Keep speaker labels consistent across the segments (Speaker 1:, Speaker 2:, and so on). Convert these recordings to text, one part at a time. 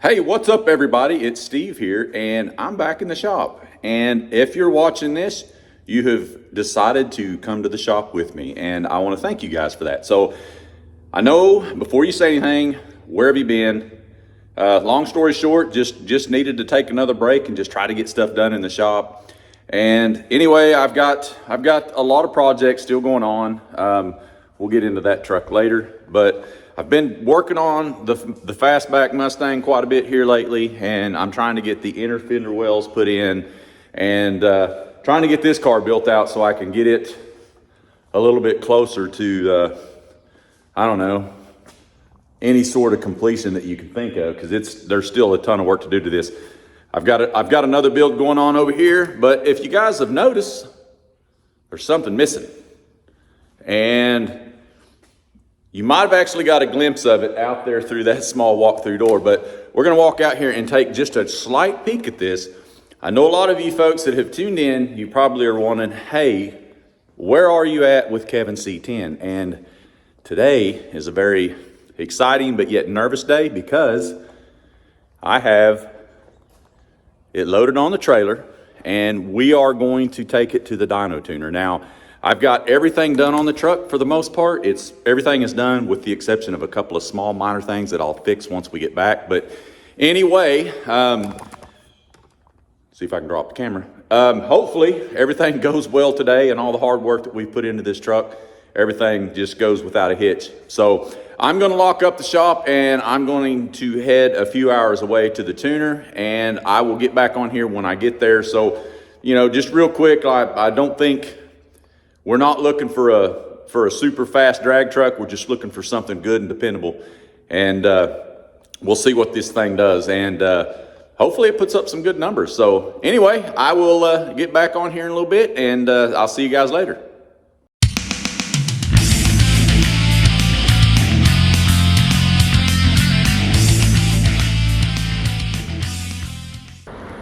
Speaker 1: Hey, what's up everybody? It's Steve here and I'm back in the shop. And if you're watching this, you have decided to come to the shop with me and I want to thank you guys for that. So I know before you say anything, where have you been? Long story short, just needed to take another break and just try to get stuff done in the shop. And anyway, I've got a lot of projects still going on. We'll get into that truck later, but I've been working on the fastback Mustang quite a bit here lately, and I'm trying to get the inner fender wells put in and trying to get this car built out so I can get it a little bit closer to, I don't know, any sort of completion that you can think of, because there's still a ton of work to do to this. I've got another build going on over here, but if you guys have noticed, there's something missing. And you might have actually got a glimpse of it out there through that small walk-through door, but we're gonna walk out here and take just a slight peek at this. I know a lot of you folks that have tuned in, you probably are wondering, hey, where are you at with Kevin C10? And today is a very exciting but yet nervous day because I have it loaded on the trailer and we are going to take it to the dyno tuner. Now, I've got everything done on the truck for the most part. Everything is done with the exception of a couple of small minor things that I'll fix once we get back. But anyway, see if I can drop the camera. Hopefully everything goes well today and all the hard work that we put into this truck, everything just goes without a hitch. So I'm gonna lock up the shop and I'm going to head a few hours away to the tuner and I will get back on here when I get there. So, you know, just real quick, I don't think, we're not looking for a super fast drag truck. We're just looking for something good and dependable. And we'll see what this thing does. And hopefully it puts up some good numbers. So anyway, I will get back on here in a little bit and I'll see you guys later.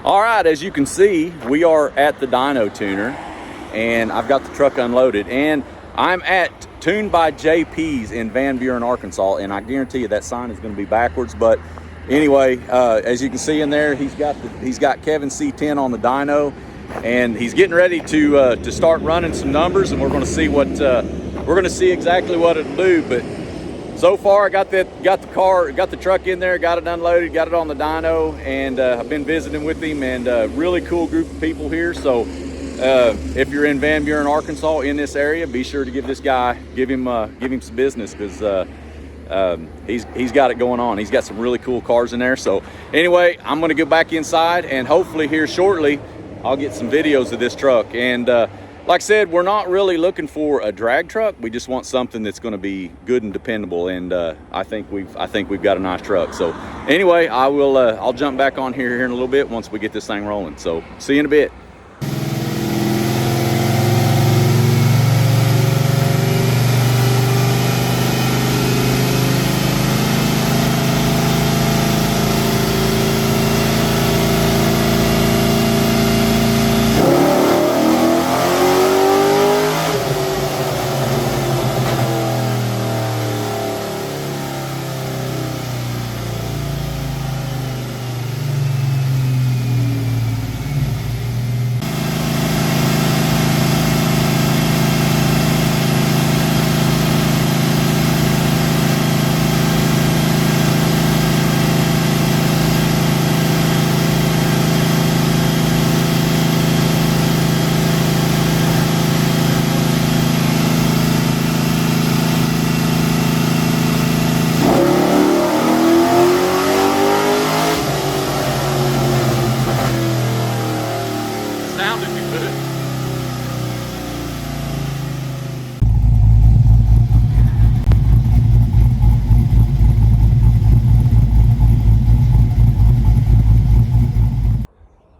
Speaker 1: All right, as you can see, we are at the dyno tuner. And I've got the truck unloaded and I'm at Tuned by JP's in Van Buren, Arkansas, and I guarantee you that sign is going to be backwards. But anyway, as you can see in there, he's got Kevin C10 on the dyno, and he's getting ready to start running some numbers, and we're going to see exactly what it'll do. But so far, I got the truck in there, got it unloaded, got it on the dyno, and I've been visiting with him, and a really cool group of people here. So if you're in Van Buren, Arkansas, in this area, be sure to give him some business, because he's got it going on. He's got some really cool cars in there. So anyway, I'm going to go back inside, and hopefully here shortly I'll get some videos of this truck. And like I said, we're not really looking for a drag truck. We just want something that's going to be good and dependable. And I think we've got a nice truck. So anyway, I'll jump back on here in a little bit once we get this thing rolling. So see you in a bit.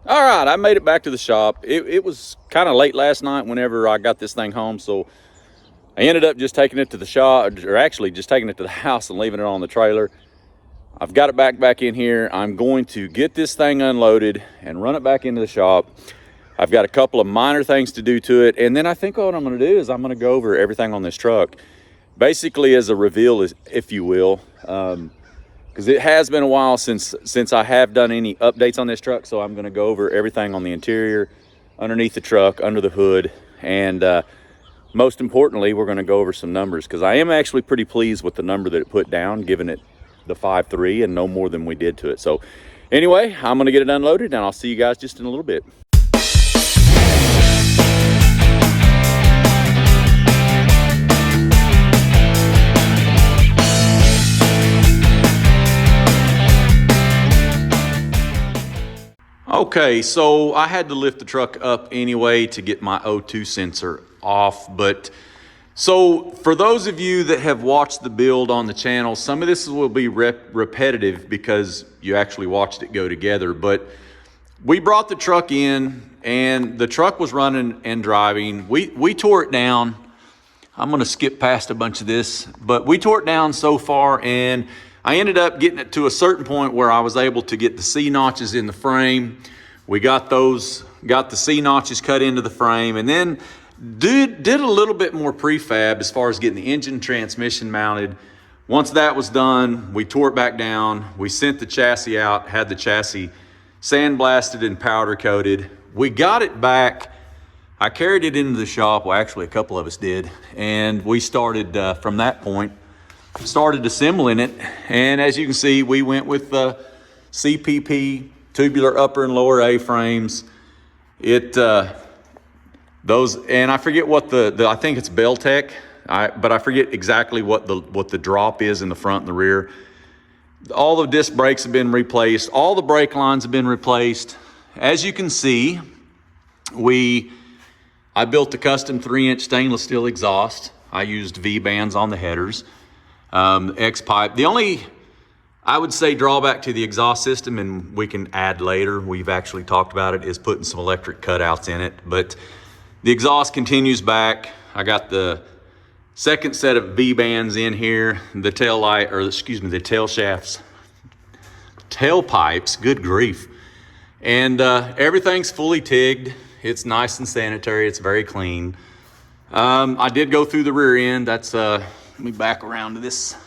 Speaker 1: All right, I made it back to the shop. It was kind of late last night whenever I got this thing home, so I ended up just taking it to the shop, or actually just taking it to the house and leaving it on the trailer. I've got it back in here. I'm going to get this thing unloaded and run it back into the shop. I've got a couple of minor things to do to it, and then I think what I'm going to do is I'm going to go over everything on this truck, basically as a reveal, if you will, because it has been a while since I have done any updates on this truck. So I'm going to go over everything on the interior, underneath the truck, under the hood, and most importantly, we're going to go over some numbers, because I am actually pretty pleased with the number that it put down, giving it the 5.3 and no more than we did to it. So anyway, I'm going to get it unloaded, and I'll see you guys just in a little bit. Okay, so I had to lift the truck up anyway to get my O2 sensor off. But so for those of you that have watched the build on the channel, some of this will be repetitive because you actually watched it go together. But we brought the truck in, and the truck was running and driving. We tore it down. I'm going to skip past a bunch of this, but we tore it down so far, and I ended up getting it to a certain point where I was able to get the C notches in the frame. We got the C notches cut into the frame, and then did a little bit more prefab as far as getting the engine transmission mounted. Once that was done, we tore it back down. We sent the chassis out, had the chassis sandblasted and powder coated. We got it back. I carried it into the shop. Well, actually a couple of us did. And we started from that point, started assembling it. And as you can see, we went with the CPP tubular upper and lower A-frames. Those, and I forget what I think it's Beltec, but I forget exactly what the drop is in the front and the rear. All the disc brakes have been replaced. All the brake lines have been replaced. As you can see, I built a custom 3-inch stainless steel exhaust. I used V-bands on the headers. X-pipe. The only, I would say, drawback to the exhaust system, and we can add later, we've actually talked about it, is putting some electric cutouts in it. But the exhaust continues back. I got the second set of V-bands in here. The tail light, or excuse me, the tail shafts, tailpipes, good grief. And everything's fully tigged. It's nice and sanitary. It's very clean. I did go through the rear end. That's, let me back around to this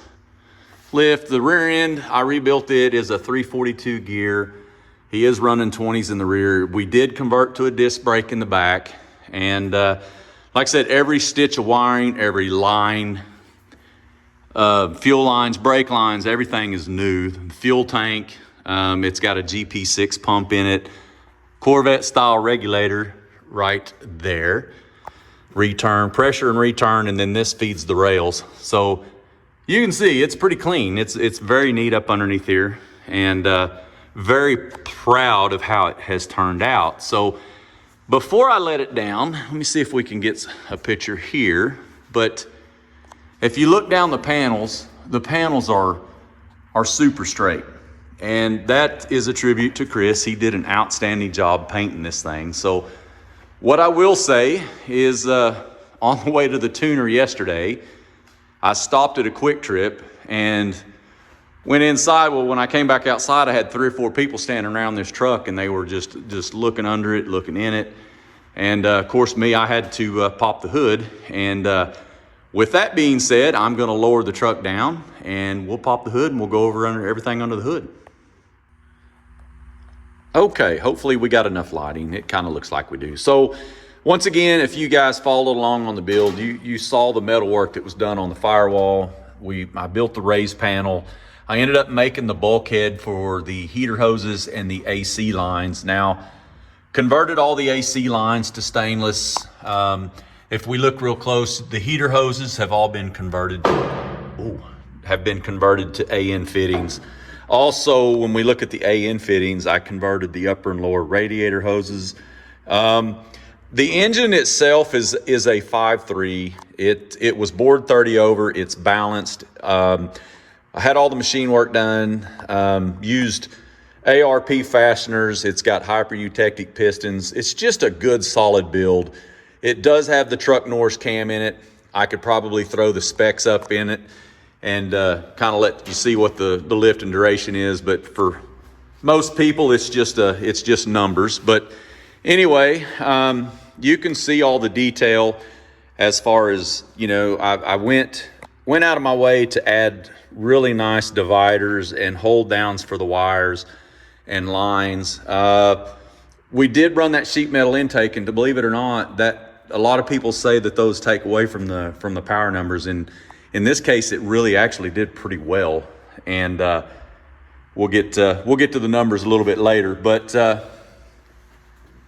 Speaker 1: lift. The rear end, I rebuilt it, is a 342 gear. He is running 20s in the rear. We did convert to a disc brake in the back. And like I said, every stitch of wiring, every line, fuel lines, brake lines, everything is new. The fuel tank, it's got a GP6 pump in it. Corvette style regulator right there. Return, pressure and return, and then this feeds the rails. So you can see it's pretty clean. It's very neat up underneath here, and very proud of how it has turned out. So before I let it down, let me see if we can get a picture here. But if you look down the panels are super straight. And that is a tribute to Chris. He did an outstanding job painting this thing. So what I will say is on the way to the tuner yesterday, I stopped at a Quick Trip and went inside. Well, when I came back outside, I had 3 or 4 people standing around this truck, and they were just looking under it, looking in it. And of course, I had to pop the hood. And with that being said, I'm going to lower the truck down, and we'll pop the hood, and we'll go over everything under the hood. Okay, hopefully we got enough lighting. It kind of looks like we do. So once again, if you guys followed along on the build, you saw the metal work that was done on the firewall. I built the raised panel. I ended up making the bulkhead for the heater hoses and the AC lines. Now, converted all the AC lines to stainless. If we look real close, the heater hoses have all been converted to AN fittings. Also, when we look at the AN fittings, I converted the upper and lower radiator hoses. The engine itself is a 5.3. It was bored 30 over. It's balanced. I had all the machine work done. Used ARP fasteners. It's got hyper-eutectic pistons. It's just a good, solid build. It does have the truck Norris cam in it. I could probably throw the specs up in it and kind of let you see what the lift and duration is. But for most people, it's just numbers. But anyway, you can see all the detail as far as, I went went out of my way to add really nice dividers and hold downs for the wires and lines. We did run that sheet metal intake, and to believe it or not, that a lot of people say that those take away from the power numbers, and in this case, it really actually did pretty well. And we'll get to the numbers a little bit later, but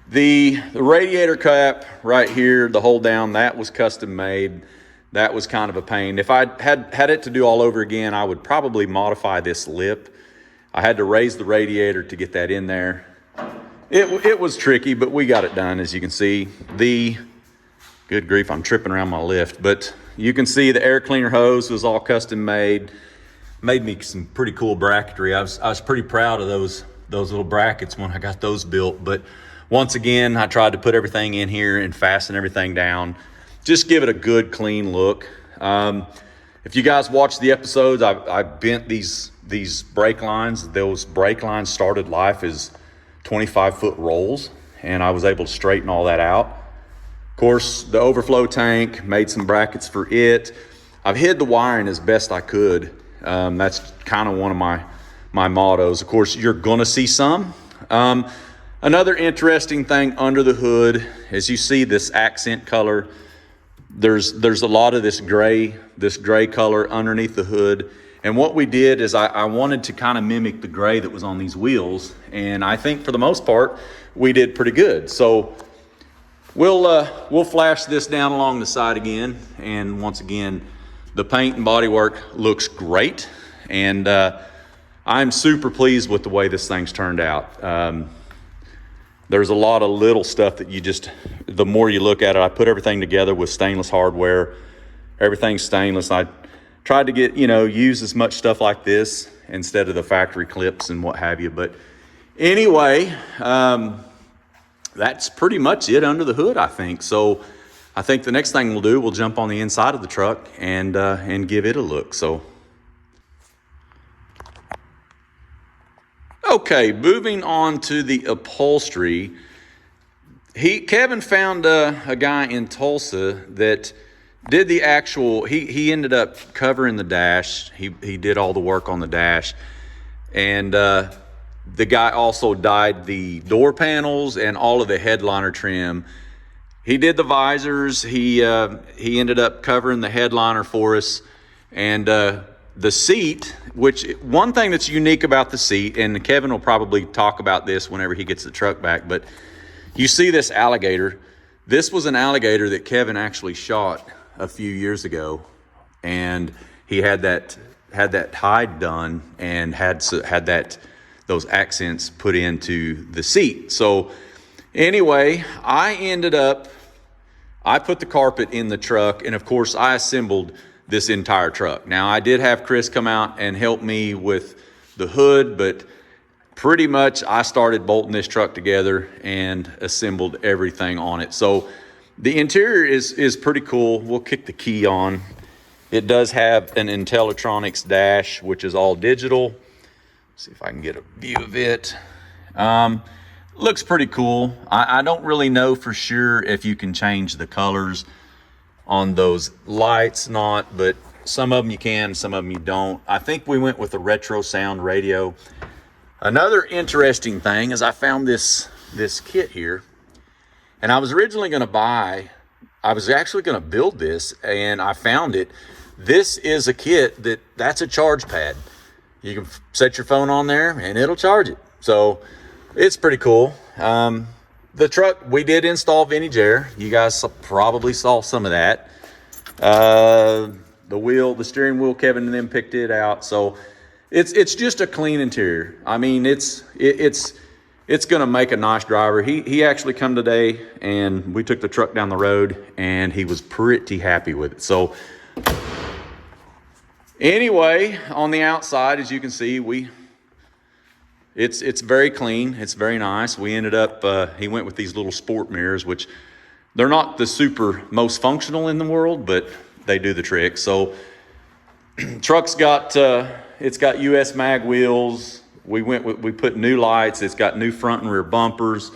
Speaker 1: the radiator cap right here, the hold down, that was custom made. That was kind of a pain. If I had it to do all over again, I would probably modify this lip. I had to raise the radiator to get that in there. It was tricky, but we got it done, as you can see. Good grief, I'm tripping around my lift, but you can see the air cleaner hose was all custom made. Made me some pretty cool bracketry. I was pretty proud of those little brackets when I got those built. But once again, I tried to put everything in here and fasten everything down. Just give it a good, clean look. If you guys watch the episodes, I bent these brake lines. Those brake lines started life as 25-foot rolls, and I was able to straighten all that out. Of course, the overflow tank, made some brackets for it. I've hid the wiring as best I could. That's kind of one of my mottos. Of course, you're gonna see some. Another interesting thing under the hood, as you see this accent color, there's a lot of this gray color underneath the hood. And what we did is I wanted to kind of mimic the gray that was on these wheels. And I think for the most part, we did pretty good. So we'll flash this down along the side again. And once again, the paint and bodywork looks great. And I'm super pleased with the way this thing's turned out. There's a lot of little stuff that the more you look at it, I put everything together with stainless hardware. Everything's stainless. I tried to use as much stuff like this instead of the factory clips and what have you. But anyway, that's pretty much it under the hood, I think. So I think the next thing we'll do, we'll jump on the inside of the truck and give it a look. So, okay, moving on to the upholstery. Kevin found a guy in Tulsa that did the actual, he ended up covering the dash. He did all the work on the dash. And the guy also dyed the door panels and all of the headliner trim. He did the visors. He ended up covering the headliner for us. And the seat, which one thing that's unique about the seat, and Kevin will probably talk about this whenever he gets the truck back, but you see this alligator. This was an alligator that Kevin actually shot a few years ago, and he had that hide done and had those accents put into the seat. So anyway, I put the carpet in the truck, and of course I assembled this entire truck. Now I did have Chris come out and help me with the hood, but pretty much I started bolting this truck together and assembled everything on it. So the interior is pretty cool. We'll kick the key on. It does have an Intellitronics dash, which is all digital. Let's see if I can get a view of it. Looks pretty cool. I don't really know for sure if you can change the colors on those lights, but some of them you can, some of them you don't. I think we went with a retro sound radio. Another interesting thing is I found this kit here, and I was originally going to I was actually going to build this, and I found it. This is a kit that's a charge pad. You can set your phone on there and it'll charge it. So it's pretty cool. The truck, we did install vintage air. You guys probably saw some of that. The steering wheel, Kevin and them picked it out. So it's just a clean interior. I mean, it's going to make a nice driver. He actually come today, and we took the truck down the road, and he was pretty happy with it. So anyway, on the outside, as you can see, it's very clean. It's very nice. We ended up, he went with these little sport mirrors, which they're not the super most functional in the world, but they do the trick. So truck's got, it's got US mag wheels. We put new lights. It's got new front and rear bumpers.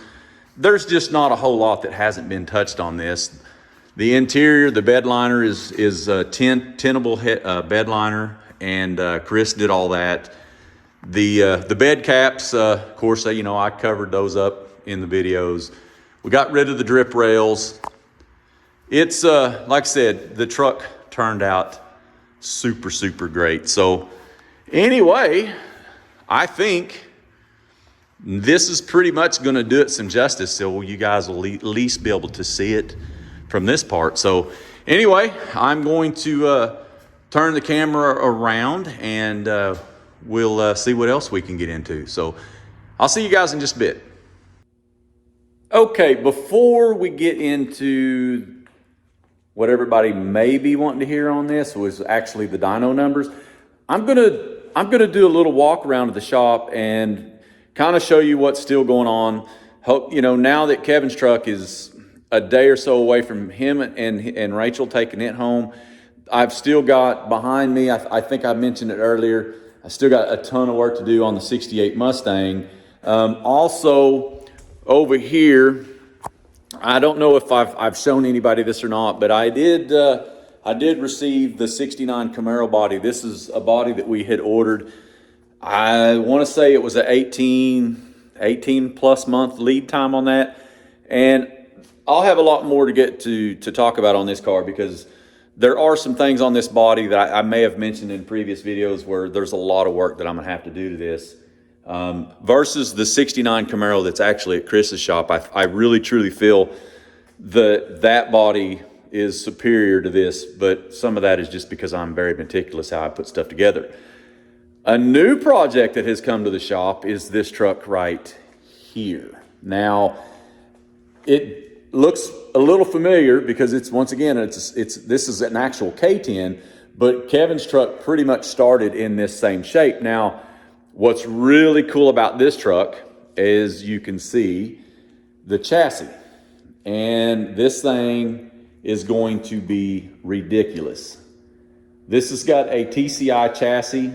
Speaker 1: There's just not a whole lot that hasn't been touched on this. The interior, the bed liner is tenable bed liner, and Chris did all that. The bed caps, of course, you know, I covered those up in the videos. We got rid of the drip rails. It's like I said, the truck turned out super great. So anyway, I think this is pretty much going to do it some justice, so you guys will at least be able to see it from this part. So anyway, I'm going to turn the camera around, and we'll see what else we can get into. So I'll see you guys in just a bit. Okay, before we get into what everybody may be wanting to hear on this, was actually the dyno numbers. I'm gonna do a little walk around of the shop and kind of show you what's still going on. Hope, you know, now that Kevin's truck is a day or so away from him and Rachel taking it home, I've still got behind me, I think I mentioned it earlier, I still got a ton of work to do on the 68 Mustang. Also over here, I don't know if I've shown anybody this or not, but I did receive the 69 Camaro body. This is a body that we had ordered. I want to say it was an 18 plus month lead time on that. And I'll have a lot more to get to talk about on this car, because there are some things on this body that I may have mentioned in previous videos where there's a lot of work that I'm gonna have to do to this. Versus the 69 Camaro that's actually at Chris's shop, I really truly feel that body is superior to this, but some of that is just because I'm very meticulous how I put stuff together. A new project that has come to the shop is this truck right here. Now, it looks a little familiar because it's, once again, this is an actual K10, but Kevin's truck pretty much started in this same shape. Now, what's really cool about this truck is you can see the chassis, and this thing is going to be ridiculous. This has got a TCI chassis.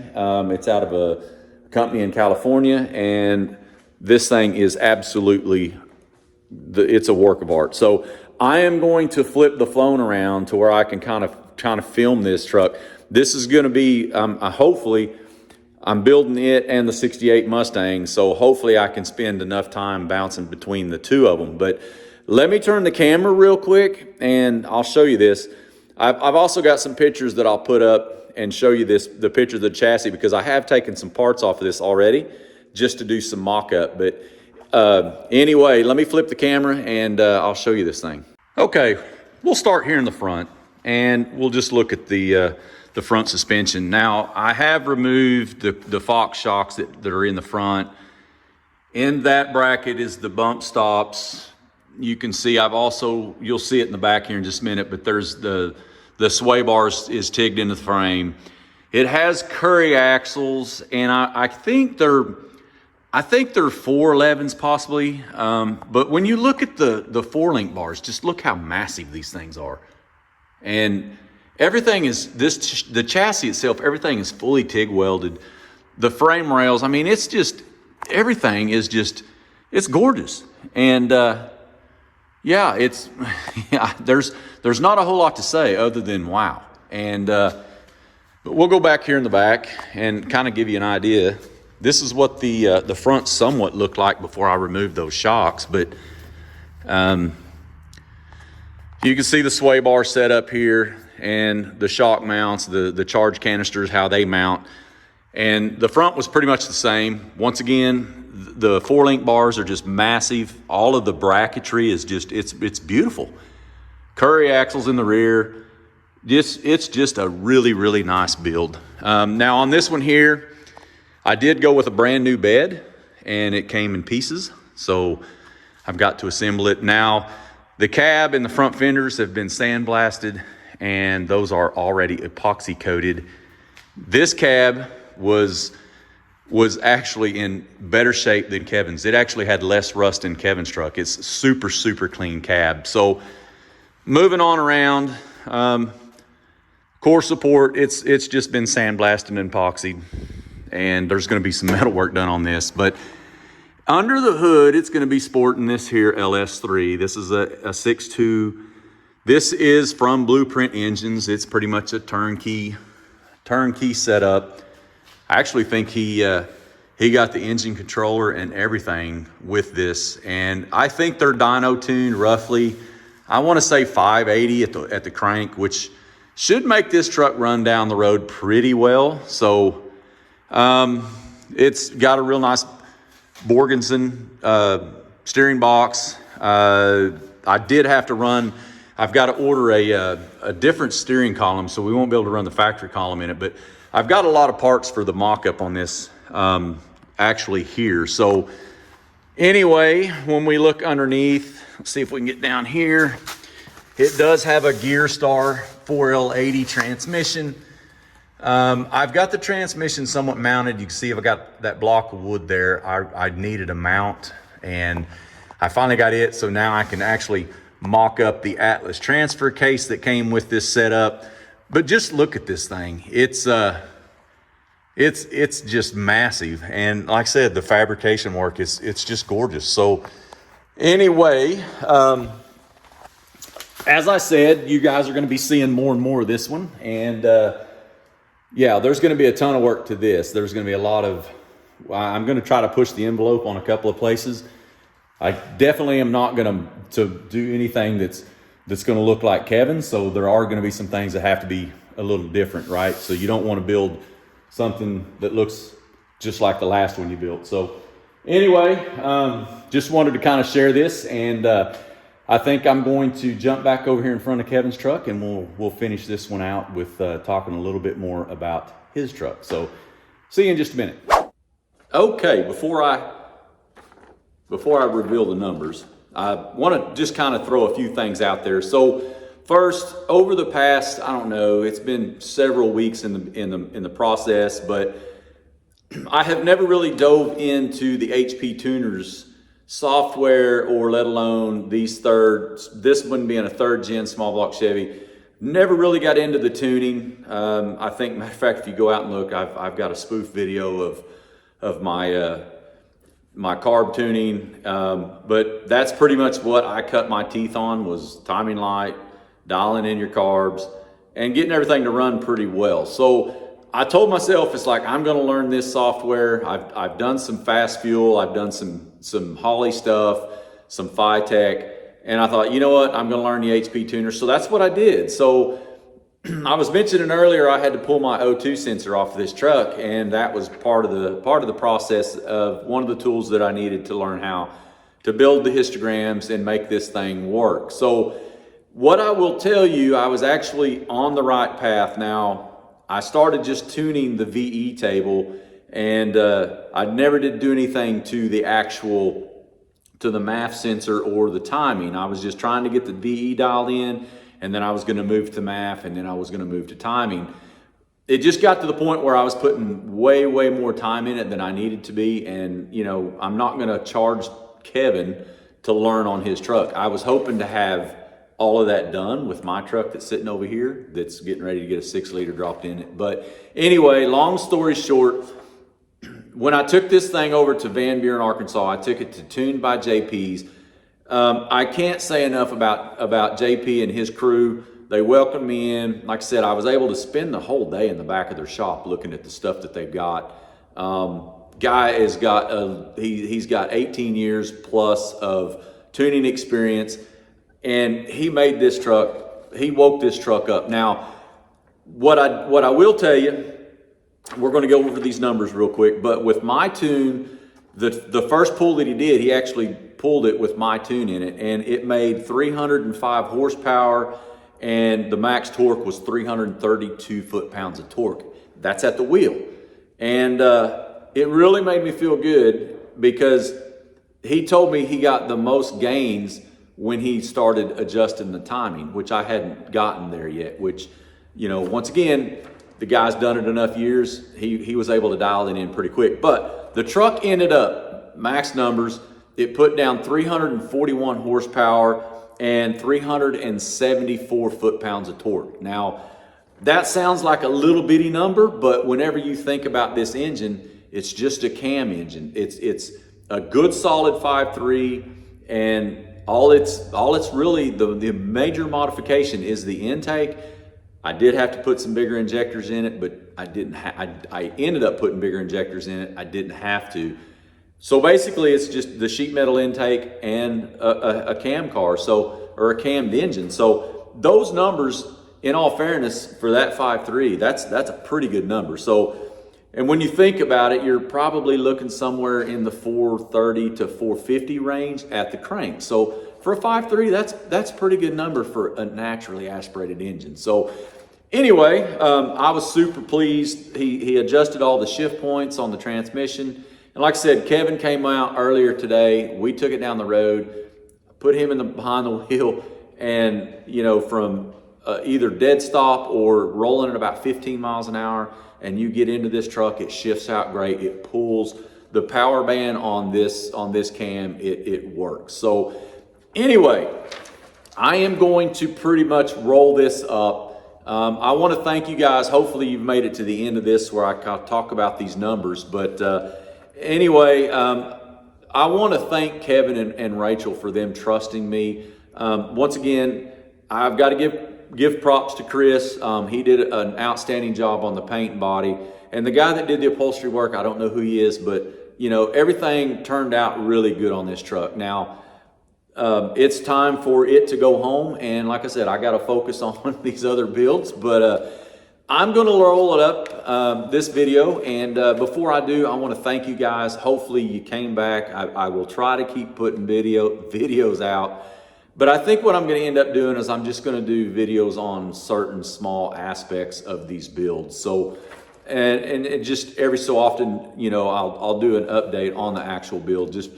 Speaker 1: It's out of a company in California, and this thing is absolutely, it's a work of art. So I am going to flip the phone around to where I can kind of film this truck. This is going to be, hopefully, I'm building it and the 68 Mustang, so hopefully I can spend enough time bouncing between the two of them. But let me turn the camera real quick and I'll show you this. I've also got some pictures that I'll put up and show you the picture of the chassis, because I have taken some parts off of this already just to do some mock-up. But anyway, let me flip the camera and I'll show you this thing. Okay, we'll start here in the front and we'll just look at the front suspension. Now, I have removed the Fox shocks that are in the front. In that bracket is the bump stops. You can see you'll see it in the back here in just a minute, but there's the sway bars is tigged into the frame. It has Curry axles, and I think they're 411s possibly. But when you look at the 4-link bars, just look how massive these things are. And everything is, the chassis itself, everything is fully TIG welded. The frame rails, I mean, it's just, everything is just, it's gorgeous. And yeah, it's, yeah, there's not a whole lot to say other than wow. And but we'll go back here in the back and kind of give you an idea. This is what the front somewhat looked like before I removed those shocks. But you can see the sway bar set up here and the shock mounts, the charge canisters, how they mount. And the front was pretty much the same. Once again, the 4-link bars are just massive. All of the bracketry is just, it's beautiful. Curry axles in the rear. It's just a really nice build. Now on this one here, I did go with a brand new bed and it came in pieces. So I've got to assemble it. Now the cab and the front fenders have been sandblasted and those are already epoxy coated. This cab was actually in better shape than Kevin's. It actually had less rust in Kevin's truck. It's super clean cab. So moving on around, core support, it's just been sandblasted and epoxied, and there's going to be some metal work done on this. But under the hood, it's going to be sporting this here LS3. This is a 6.2 This is from Blueprint Engines. It's pretty much a turnkey setup. I actually think he got the engine controller and everything with this, and I think they're dyno tuned roughly, I want to say 580 at the crank, which should make this truck run down the road pretty well. So it's got a real nice Borgensen steering box. I did have to run, I've got to order a different steering column, so we won't be able to run the factory column in it, but I've got a lot of parts for the mock-up on this actually here. So anyway, when we look underneath, let's see if we can get down here. It does have a Gear Star 4L80 transmission. I've got the transmission somewhat mounted. You can see I've got that block of wood there. I needed a mount, and I finally got it, so now I can actually mock up the Atlas transfer case that came with this setup. But just look at this thing. It's just massive, and like I said, the fabrication work it's just gorgeous. So anyway, as I said, you guys are going to be seeing more and more of this one, and yeah, there's going to be a ton of work to this. There's going to be a lot of, I'm going to try to push the envelope on a couple of places. I definitely am not going to do anything that's going to look like Kevin's. So there are going to be some things that have to be a little different, right? So you don't want to build something that looks just like the last one you built. So anyway, just wanted to kind of share this, and I think I'm going to jump back over here in front of Kevin's truck, and we'll finish this one out with talking a little bit more about his truck. So see you in just a minute. Okay, before I reveal the numbers, I want to just kind of throw a few things out there. So first, over the past, I don't know, it's been several weeks in the process, but I have never really dove into the HP Tuners software, or let alone this one being a 3rd gen small block Chevy. Never really got into the tuning. I think, matter of fact, if you go out and look, I've got a spoof video of my my carb tuning, but that's pretty much what I cut my teeth on, was timing light, dialing in your carbs, and getting everything to run pretty well. So I told myself, it's like, I'm going to learn this software. I've done some fast fuel, I've done some Holly stuff, some Phytech, and I thought, you know what, I'm going to learn the HP tuner. So that's what I did. So I was mentioning earlier, I had to pull my O2 sensor off of this truck, and that was part of the process of one of the tools that I needed to learn how to build the histograms and make this thing work. So what I will tell you, I was actually on the right path. Now, I started just tuning the VE table, and I never did do anything to the MAF sensor or the timing. I was just trying to get the VE dialed in, and then I was going to move to MAF, and then I was going to move to timing. It just got to the point where I was putting way more time in it than I needed to be, and you know, I'm not going to charge Kevin to learn on his truck. I was hoping to have all of that done with my truck that's sitting over here, that's getting ready to get a 6-liter dropped in it. But anyway, long story short, when I took this thing over to Van Buren, Arkansas, I took it to Tuned by JP's. I can't say enough about JP and his crew. They welcomed me in. Like I said, I was able to spend the whole day in the back of their shop looking at the stuff that they've got. Guy has got he's got 18 years plus of tuning experience, and he made this truck, he woke this truck up. Now, what I will tell you, we're going to go over these numbers real quick, but with my tune, the first pull that he did, he actually pulled it with my tune in it, and it made 305 horsepower, and the max torque was 332 foot-pounds of torque. That's at the wheel. And it really made me feel good, because he told me he got the most gains when he started adjusting the timing, which I hadn't gotten there yet, which, you know, once again, the guy's done it enough years, he was able to dial it in pretty quick. But the truck ended up, max numbers, it put down 341 horsepower and 374 foot-pounds of torque. Now, that sounds like a little bitty number, but whenever you think about this engine, it's just a cam engine. It's a good solid 5.3, and all it's really, the major modification is the intake. I did have to put some bigger injectors in it, but I ended up putting bigger injectors in it. I didn't have to. So basically it's just the sheet metal intake and a cam car, or a cammed engine. So those numbers, in all fairness, for that 5.3, that's a pretty good number. So, and when you think about it, you're probably looking somewhere in the 430 to 450 range at the crank. So for a 5.3, that's a pretty good number for a naturally aspirated engine. So anyway, I was super pleased. He adjusted all the shift points on the transmission. And like I said, Kevin came out earlier today. We took it down the road, put him behind the wheel, and from either dead stop or rolling at about 15 miles an hour, and you get into this truck, it shifts out great. It pulls the power band on this cam. It works. So anyway, I am going to pretty much roll this up. I want to thank you guys. Hopefully you've made it to the end of this where I talk about these numbers. But anyway, I want to thank Kevin and Rachel for them trusting me. Once again, I've got to give props to Chris. He did an outstanding job on the paint and body. And the guy that did the upholstery work, I don't know who he is, but everything turned out really good on this truck. Now, it's time for it to go home. And like I said, I got to focus on these other builds, but I'm going to roll it up, this video. And before I do, I want to thank you guys. Hopefully you came back. I will try to keep putting videos out. But I think what I'm going to end up doing is I'm just going to do videos on certain small aspects of these builds. So, and it just every so often, I'll do an update on the actual build. Just,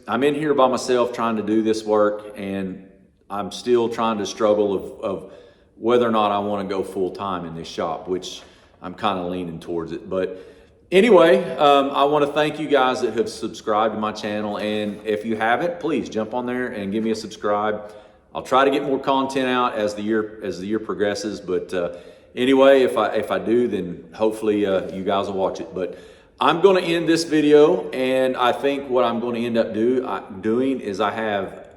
Speaker 1: I'm in here by myself trying to do this work, and I'm still trying to struggle of whether or not I want to go full time in this shop, which I'm kind of leaning towards it. But anyway, I want to thank you guys that have subscribed to my channel, and if you haven't, please jump on there and give me a subscribe. I'll try to get more content out as the year progresses, but anyway, if I do, then hopefully you guys will watch it. But I'm going to end this video, and I think what I'm going to end up doing is I have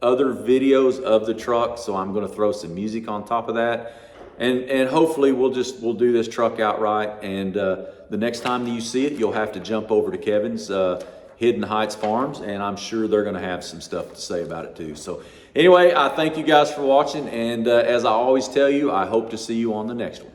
Speaker 1: other videos of the truck, so I'm going to throw some music on top of that. And hopefully we'll do this truck outright. And the next time you see it, you'll have to jump over to Kevin's Hidden Heights Farms, and I'm sure they're going to have some stuff to say about it too. So anyway, I thank you guys for watching, and as I always tell you, I hope to see you on the next one.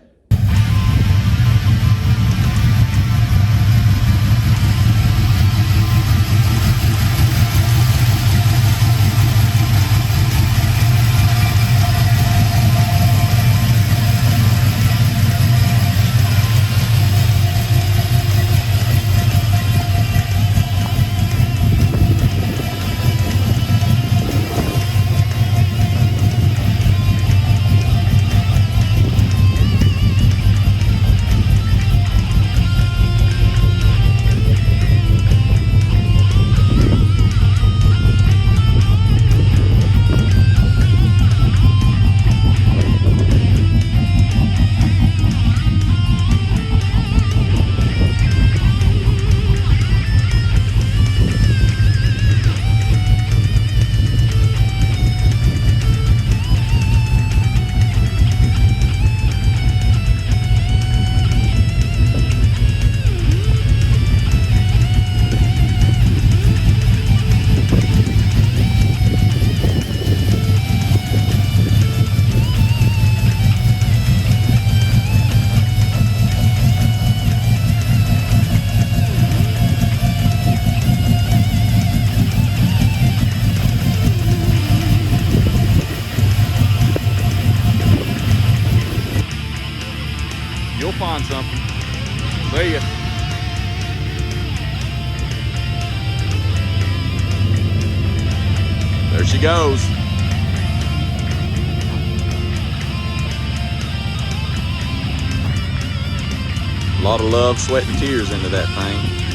Speaker 1: You'll find something. See ya. There she goes. A lot of love, sweat, and tears into that thing.